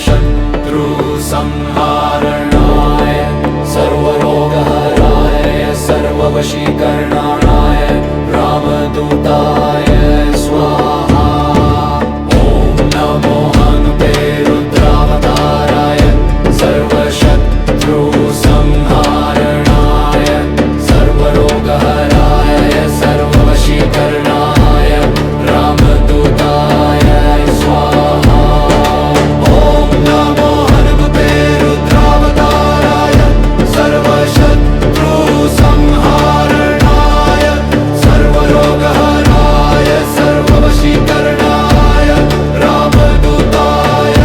सर्वशत्रुसंहारणाय सर्वरोगहराय सर्ववशीकरणाय रामदूताय स्वाहा। ॐ नमो हनुते रुद्रावताराय सर्वशत्रुसंहारणाय सर्वरोगहराय सर्ववशीकरणाय रामदूताय स्वाहा। ॐ नमो हनुमते रुद्रावताराय सर्वशत्रुसंहारणाय सर्वरोगहराय सर्ववशीकरणाय रामदूताय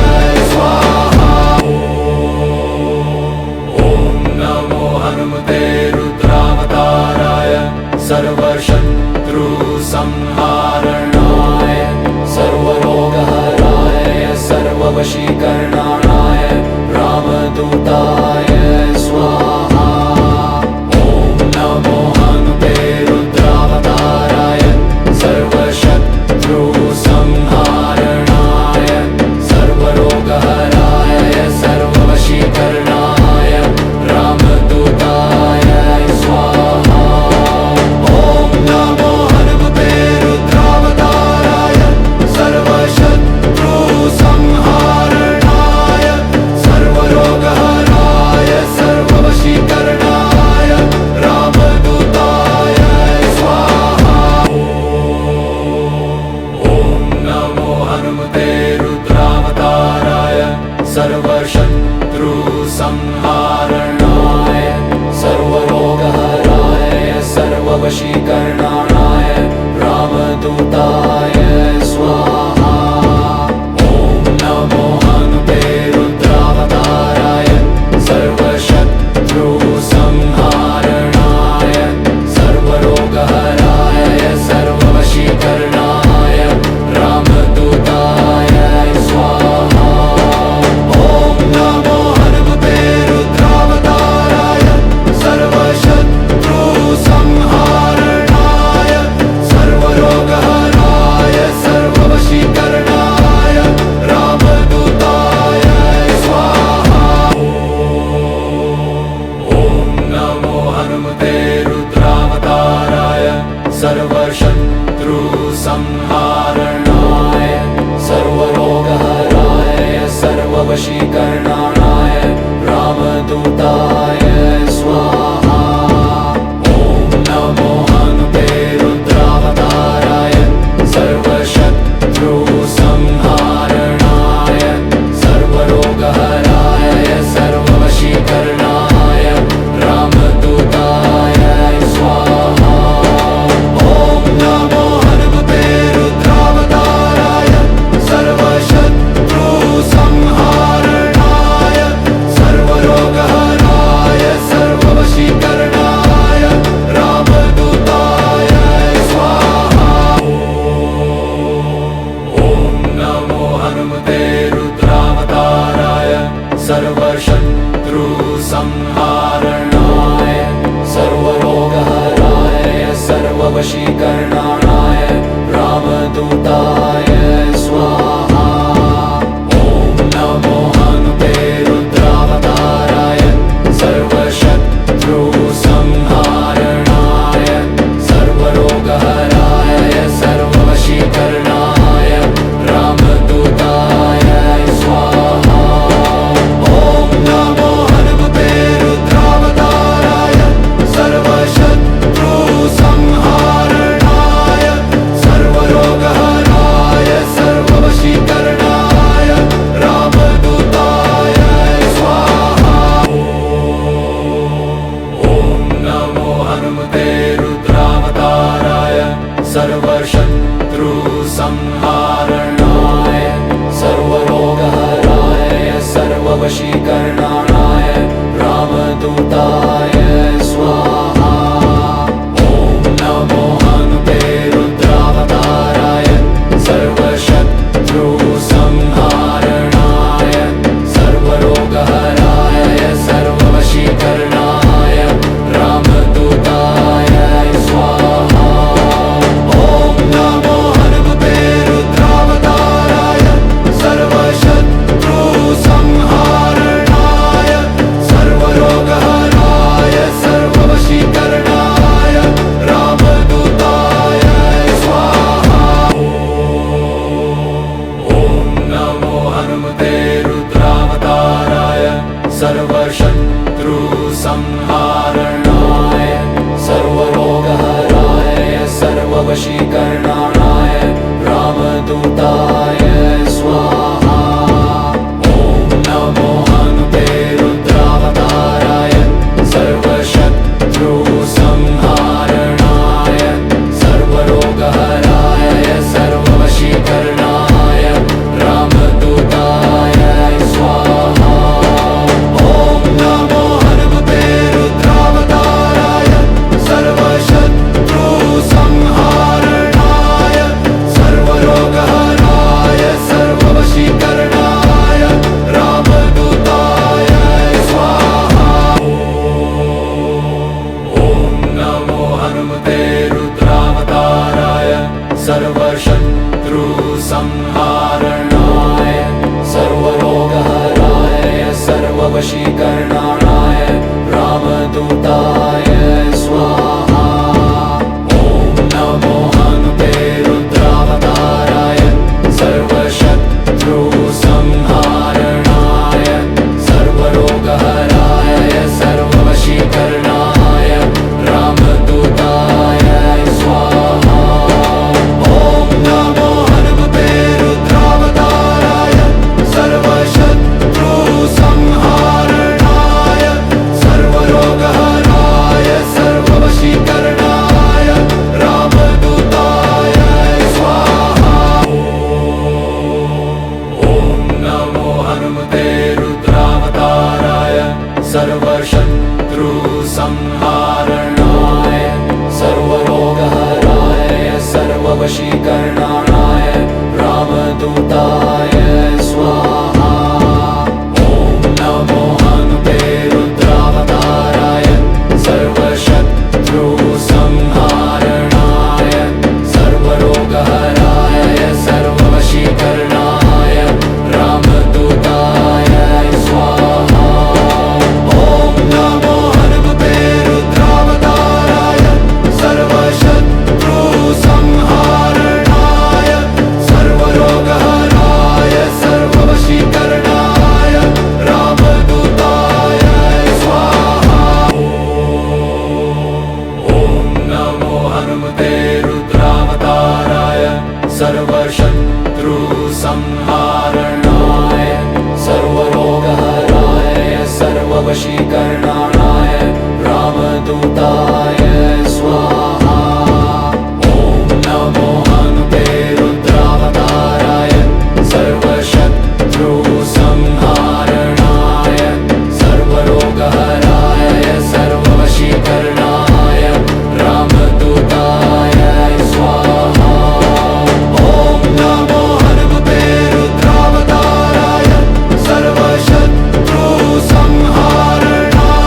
स्वाहा। ॐ नमो हनुमते रुद्रावताराय सर्वशत्रुसंहारणाय सर्वरोगहराय सर्ववशीकरणाय रामदूताय स्वाहा। ॐ नमो हनुते रुद्रावताराय सर्वशत्रुसंहारणाय सर्वरोगहराय सर्ववशीकरणाय रामदूताय स्वाहा। ॐ नमो हनुमते रुद्रावताराय सर्वशत्रुसंहारणाय सर्वरोगहराय सर्ववशीकरणाय रामदूताय स्वाहा। ॐ नमो हनुमते रुद्रावताराय सर्वशत्रुसंहारणाय सर्वरोगहराय सर्ववशीकरणाय रामदूताय स्वाहा। ॐ नमो हनुते रुद्रावताराय सर्वशत्रुसंहारणाय सर्वरोगहराय सर्ववशीकरणाय रामदूताय स्वाहा। ॐ नमो हनुमते रुद्रावताराय सर्वशत्रुसंहारणाय सर्वरोगहराय सर्ववशीकरणाय रामदूताय स्वाहा। ॐ नमो हनुमते रुद्रावताराय सर्वशत्रुसंहारणाय सर्वरोगहराय सर्ववशीकरणाय रामदूताय स्वाहा। ॐ नमो हनुते रुद्रावताराय सर्वशत्रुसंहारणाय सर्वरोगहराय सर्ववशीकरणाय रामदूताय स्वाहा। ॐ नमो हनुमते रुद्रावताराय सर्वशत्रुसंहारणाय सर्वशत्रुसंहारणाय सर्वरोगहराय सर्ववशीकरणाय रामदूताय स्वाहा। ॐ नमो हनुते रुद्रावताराय सर्वशत्रुसंहारणाय सर्वरोगहराय सर्ववशीकरणाय रामदूताय स्वाहा। ॐ नमो हनुमते रुद्रावताराय सर्वशत्रुसंहारणाय सर्वरोगहराय सर्ववशीकरणाय रामदूताय स्वाहा। ॐ नमो हनुमते रुद्रावताराय सर्वशत्रुसंहारणाय सर्वरोगहराय सर्ववशीकरणाय रामदूताय स्वाहा। ॐ नमो हनुते रुद्रावताराय सर्वशत्रुसंहारणाय सर्वरोगहराय सर्ववशीकरणाय रामदूताय स्वाहा। ॐ नमो हनुमते रुद्रावताराय सर्वशत्रुसंहारणाय सर्वरोगहराय सर्ववशीकरणाय रामदूताय स्वाहा। ॐ नमो हनुमते रुद्रावताराय सर्वशत्रुसंहारणाय सर्वरोगहराय सर्ववशीकरणाय रामदूताय स्वाहा। ॐ नमो हनुते रुद्रावताराय सर्वशत्रुसंहारणाय सर्वरोगहराय सर्ववशीकरणाय रामदूताय स्वाहा। ॐ नमो हनुमते रुद्रावताराय सर्वशत्रुसंहारणाय सर्वरोगहराय सर्ववशीकरणाय रामदूताय स्वाहा। ॐ नमो हनुमते रुद्रावताराय सर्वशत्रुसंहारणाय सर्वरोगहराय सर्ववशीकरणाय रामदूताय स्वाहा। ॐ नमो हनुते रुद्रावताराय सर्वशत्रुसंहारणाय सर्वरोगहराय सर्ववशीकरणाय रामदूताय स्वाहा। ॐ नमो हनुमते रुद्रावताराय सर्वशत्रुसंहारणाय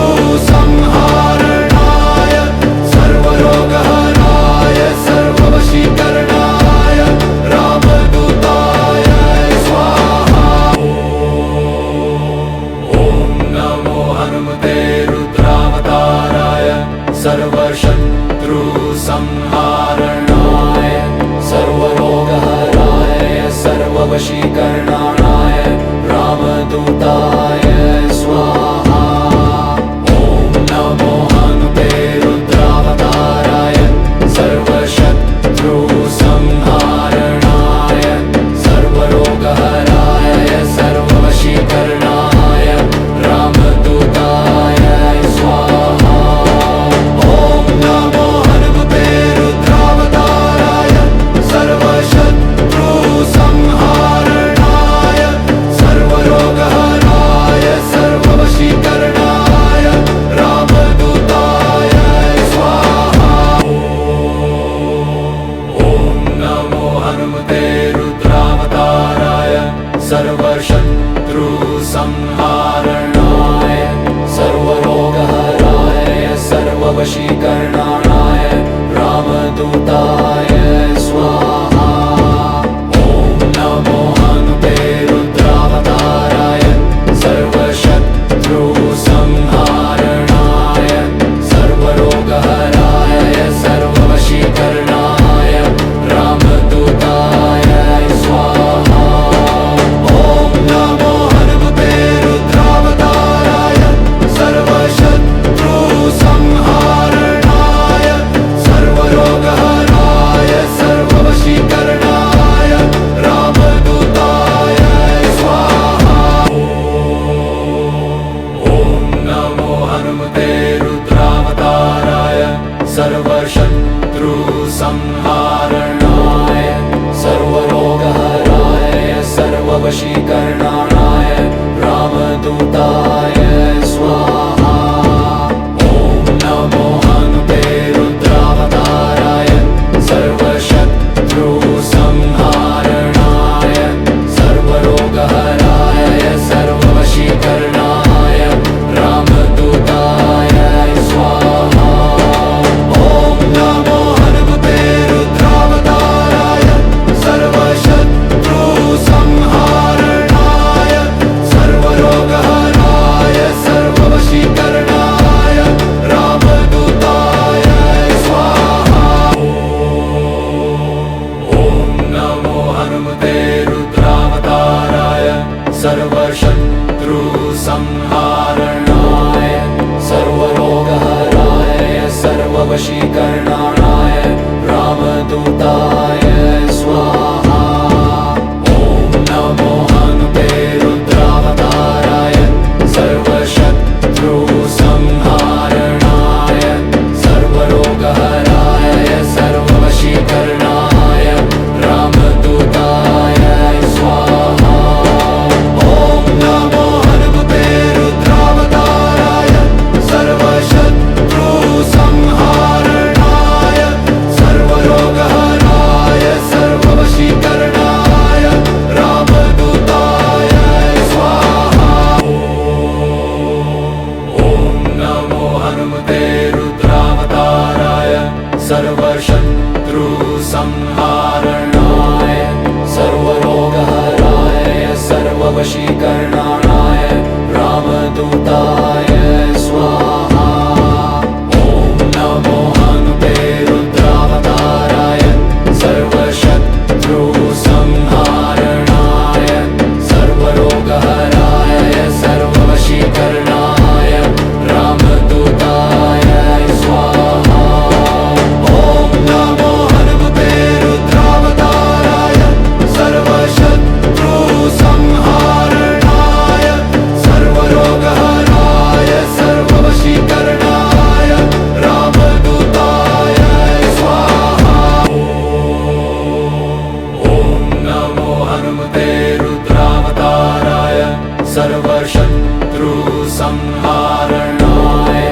संहारणाय सर्वरोगहराय सर्ववशीकरणाय रामदूताय स्वाहा। ॐ नमो हनुमते रुद्रावताराय सर्वशत्रुसंहारणाय सर्वरोगहराय सर्ववशीकरणाय रामदूताय स्वाहा। ॐ नमो हनुमते रुद्रावताराय सर्वशत्रुसंहारणाय सर्वरोगहराय सर्ववशीकरणाय रामदूताय स्वाहा। ॐ नमो हनुमते रुद्रावताराय सर्वशत्रुसंहारणाय संहारणाय सर्वरोगहराय सर्ववशीकरणाय रामदूताय स्वाहा। ॐ नमो हनुते रुद्रावताराय सर्वशत्रुसंहारणाय सर्वरोगहराय सर्ववशीकरणाय रामदूताय स्वाहा। ॐ नमो हनुमते रुद्रावताराय सर्वशत्रुसंहारणाय सर्वरोगहराय सर्ववशीकरणाय रामदूताय स्वाहा। ॐ नमो हनुमते रुद्रावताराय सर्वशत्रुसंहारणाय सर्वरोगहराय सर्ववशीकरणाय रामदूताय स्वाहा। ॐ नमो हनुते रुद्रावताराय सर्वशत्रुसंहारणाय सर्वरोगहराय सर्ववशीकरणाय रामदूताय स्वाहा। ॐ नमो हनुमते रुद्रावताराय सर्वशत्रुसंहारणाय सर्वरोगहराय सर्ववशीकरणाय रामदूताय स्वाहा। ॐ नमो हनुमते रुद्रावताराय सर्वशत्रुसंहारणाय सर्वरोगहराय सर्ववशीकरणाय रामदूताय स्वाहा। ॐ नमो हनुते रुद्रावताराय सर्वशत्रुसंहारणाय सर्वरोगहराय सर्ववशीकरणाय रामदूताय स्वाहा। ॐ नमो हनुमते रुद्रावताराय सर्वशत्रुसंहारणाय सर्वरोगहराय सर्ववशीकरणाय रामदूताय स्वाहा। ॐ नमो हनुमते रुद्रावताराय सर्वशत्रुसंहारणाय सर्वरोगहराय सर्ववशीकरणाय रामदूताय स्वाहा। ॐ नमो हनुते रुद्रावताराय सर्वशत्रुसंहारणाय सर्वरोगहराय सर्ववशीकरणाय रामदूताय स्वाहा। ॐ नमो हनुमते रुद्रावताराय सर्वशत्रुसंहारणाय सर्वरोगहराय सर्ववशीकरणाय रामदूताय स्वाहा। ॐ नमो हनुमते रुद्रावताराय सर्वशत्रुसंहारणाय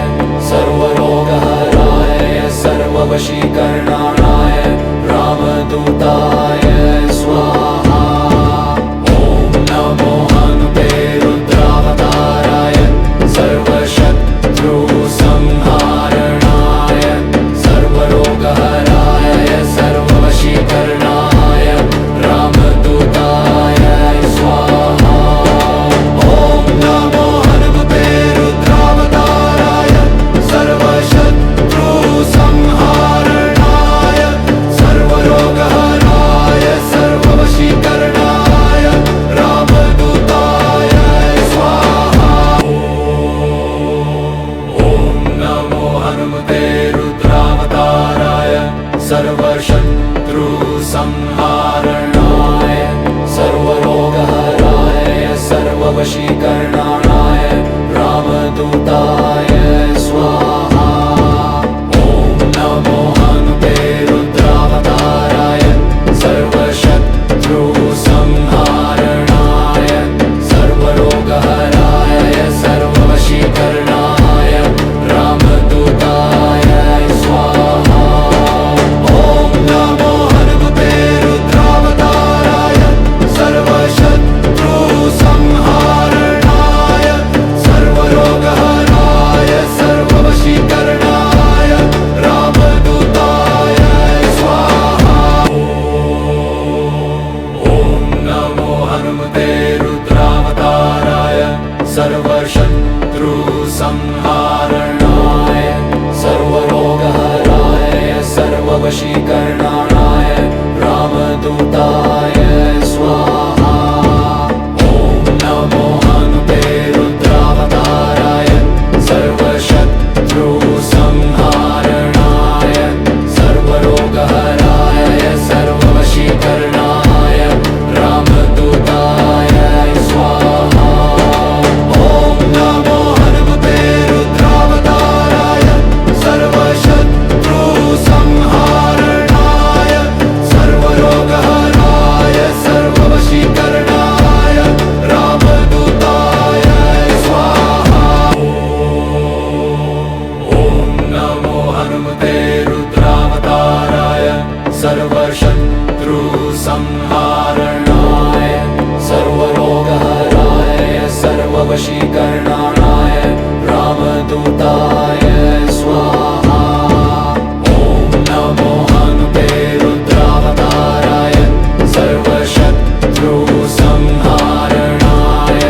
सर्वरोगहराय सर्ववशीकरणाय रामदूताय स्वाहा। ॐ नमो हनुते रुद्रावताराय सर्वशत्रुसंहारणाय सर्वरोगहराय सर्ववशीकरणाय रामदूताय स्वाहा। ॐ नमो हनुमते रुद्रावताराय सर्वशत्रुसंहारणाय सर्वरोगहराय सर्ववशीकरणाय रामदूताय स्वाहा। ॐ नमो हनुमते रुद्रावताराय सर्वशत्रुसंहारणाय सर्वरोगहराय सर्ववशीकरणाय रामदूताय स्वाहा। ॐ नमो हनुते रुद्रावताराय सर्वशत्रुसंहारणाय सर्वरोगहराय सर्ववशीकरणाय रामदूताय स्वाहा। ॐ नमो हनुमते रुद्रावताराय सर्वशत्रुसंहारणाय सर्ववशीकरणाय रामदूताय स्वाहा। ॐ नमो हनुते रुद्रावताराय सर्वशत्रुसंहारणाय सर्वरोगहराय सर्ववशीकरणाय रामदूताय स्वाहा। ॐ नमो हनुमते रुद्रावताराय सर्वशत्रुसंहारणाय सर्वरोगहराय सर्ववशीकरणाय रामदूताय स्वाहा। ॐ नमो हनुमते रुद्रावताराय सर्वशत्रुसंहारणाय सर्वरोगहराय सर्ववशीकरणाय रामदूताय स्वाहा। ॐ नमो हनुते रुद्रावताराय सर्वशत्रुसंहारणाय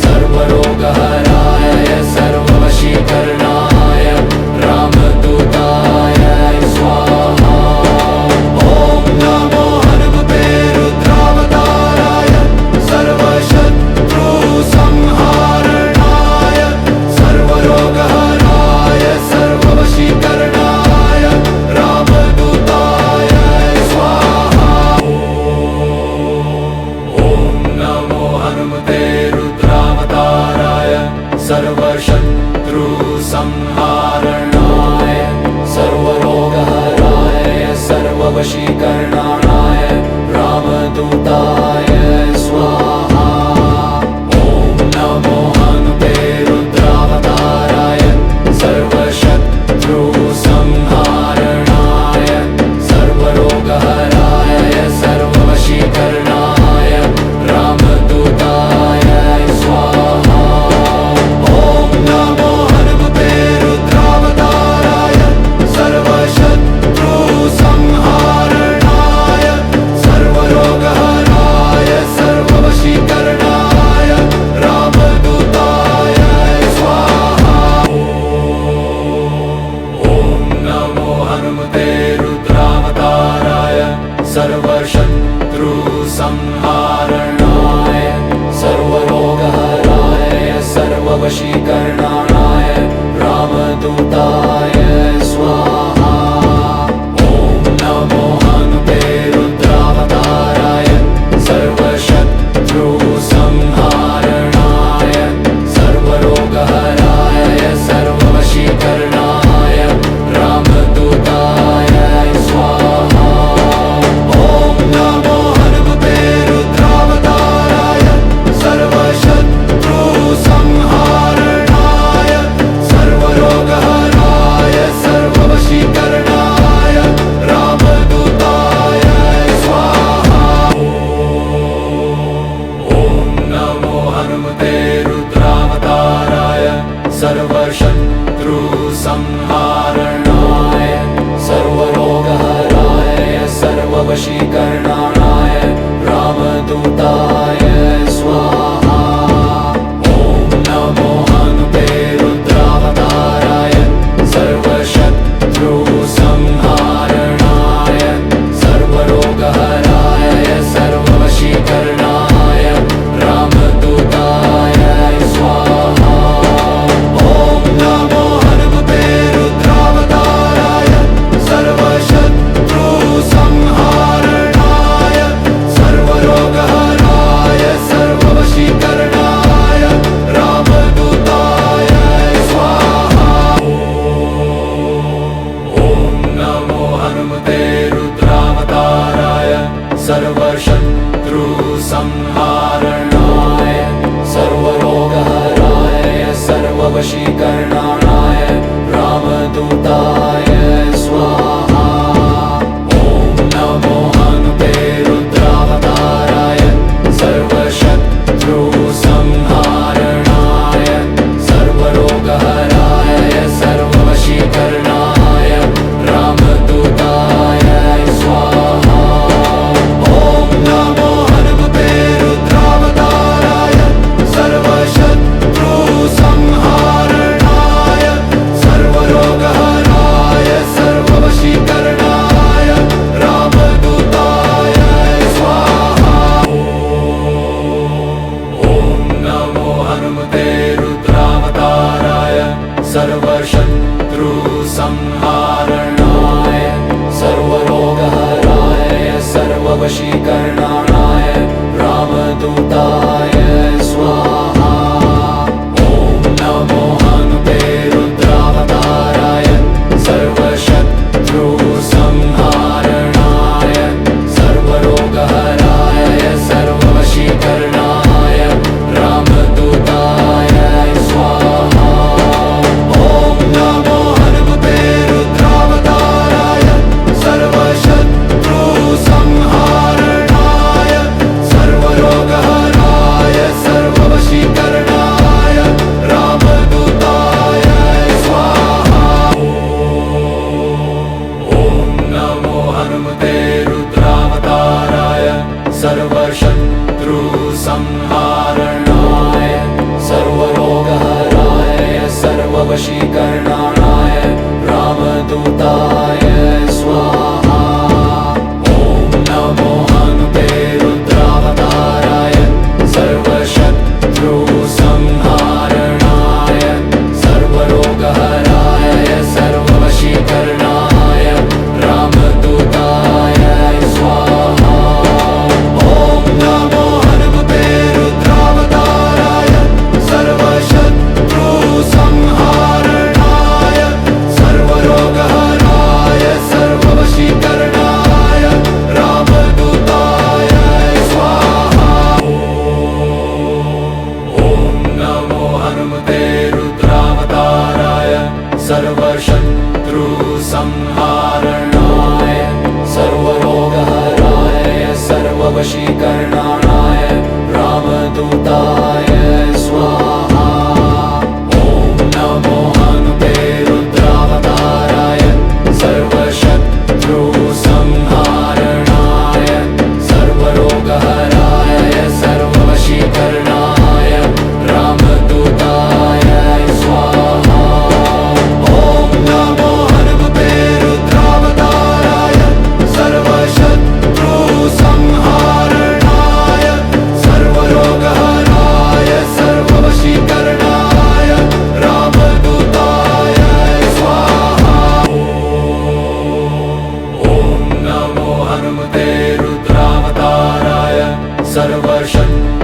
सर्वरोगहराय सर्ववशीकरणाय रामदूताय स्वाहा। ॐ नमो हनुमते रुद्रावताराय सर्वशत्रुसंहारणाय सर्वरोगहराय सर्ववशीकरणाय रामदूताय स्वाहा। ॐ नमो हनुमते रुद्रावताराय सर्वशत्रुसंहारणाय सर्वरोगहराय सर्ववशीकरणाय रामदूताय स्वाहा। ॐ नमो हनुते रुद्रावताराय सर्वशत्रुसंहारणाय सर्वरोगहराय सर्ववशीकरणाय रामदूताय स्वाहा। ॐ नमो हनुमते रुद्रावताराय सर्वशत्रुसंहारणाय सर्वरोगहराय सर्ववशीकरणाय रामदूताय स्वाहा। ॐ नमो हनुमते रुद्रावताराय सर्वशत्रुसंहारणाय सर्वरोगहराय सर्ववशीकरणाय रामदूताय स्वाहा। ॐ नमो हनुते रुद्रावताराय सर्वशत्रुसंहारणाय सर्वरोगहराय सर्ववशीकरणाय रामदूताय स्वाहा। ॐ नमो हनुमते रुद्रावताराय सर्वशत्रुसंहारणाय सर्वरोगहराय सर्ववशीकरणाय रामदूताय स्वाहा। ॐ नमो हनुमते रुद्रावताराय सर्वशत्रुसंहारणाय सर्वरोगहराय सर्ववशीकरणाय रामदूताय स्वाहा। ॐ नमो हनुते रुद्रावताराय सर्वशत्रुसंहारणाय सर्वरोगहराय सर्ववशीकरणाय रामदूताय स्वाहा। ॐ नमो हनुमते रुद्रावताराय सर्वशत्रुसंहारणाय सर्वरोगहराय सर्ववशीकरणाय रामदूताय स्वाहा। ॐ नमो हनुमते रुद्रावताराय सर्वशत्रुसंहारणाय सर्वरोगहराय सर्ववशीकरणाय रामदूताय स्वाहा। ॐ नमो हनुते रुद्रावताराय सर्वशत्रुसंहारणाय सर्वरोगहराय सर्ववशीकरणाय रामदूताय स्वाहा। ॐ सर्वशत्रुसंहारणाय सर्वरोगहराय सर्ववशीकरणाय रामदूताय स्वाहा। ॐ नमो हनुते रुद्रावताराय सर्वशत्रुसंहारणाय सर्वरोगहराय सर्ववशीकरणाय रामदूताय स्वाहा। ॐ नमो हनुमते रुद्रावताराय सर्वशत्रुसंहारणाय सर्वरोगहराय सर्ववशीकरणाय रामदूताय स्वाहा। ॐ नमो हनुमते रुद्रावताराय सर्वशत्रुसंहारणाय सर्वरोगहराय सर्ववशीकरणाय रामदूताय स्वाहा। ॐ नमो हनुते रुद्रावताराय सर्वशत्रुसंहारणाय सर्वरोगहराय सर्ववशीकरणाय रामदूताय स्वाहा। ॐ नमो हनुमते रुद्रावताराय सर्वशत्रुसंहारणाय सर्वरोगहराय सर्ववशीकरणाय रामदूताय स्वाहा। ॐ नमो हनुमते रुद्रावताराय सर्वशत्रुसंहारणाय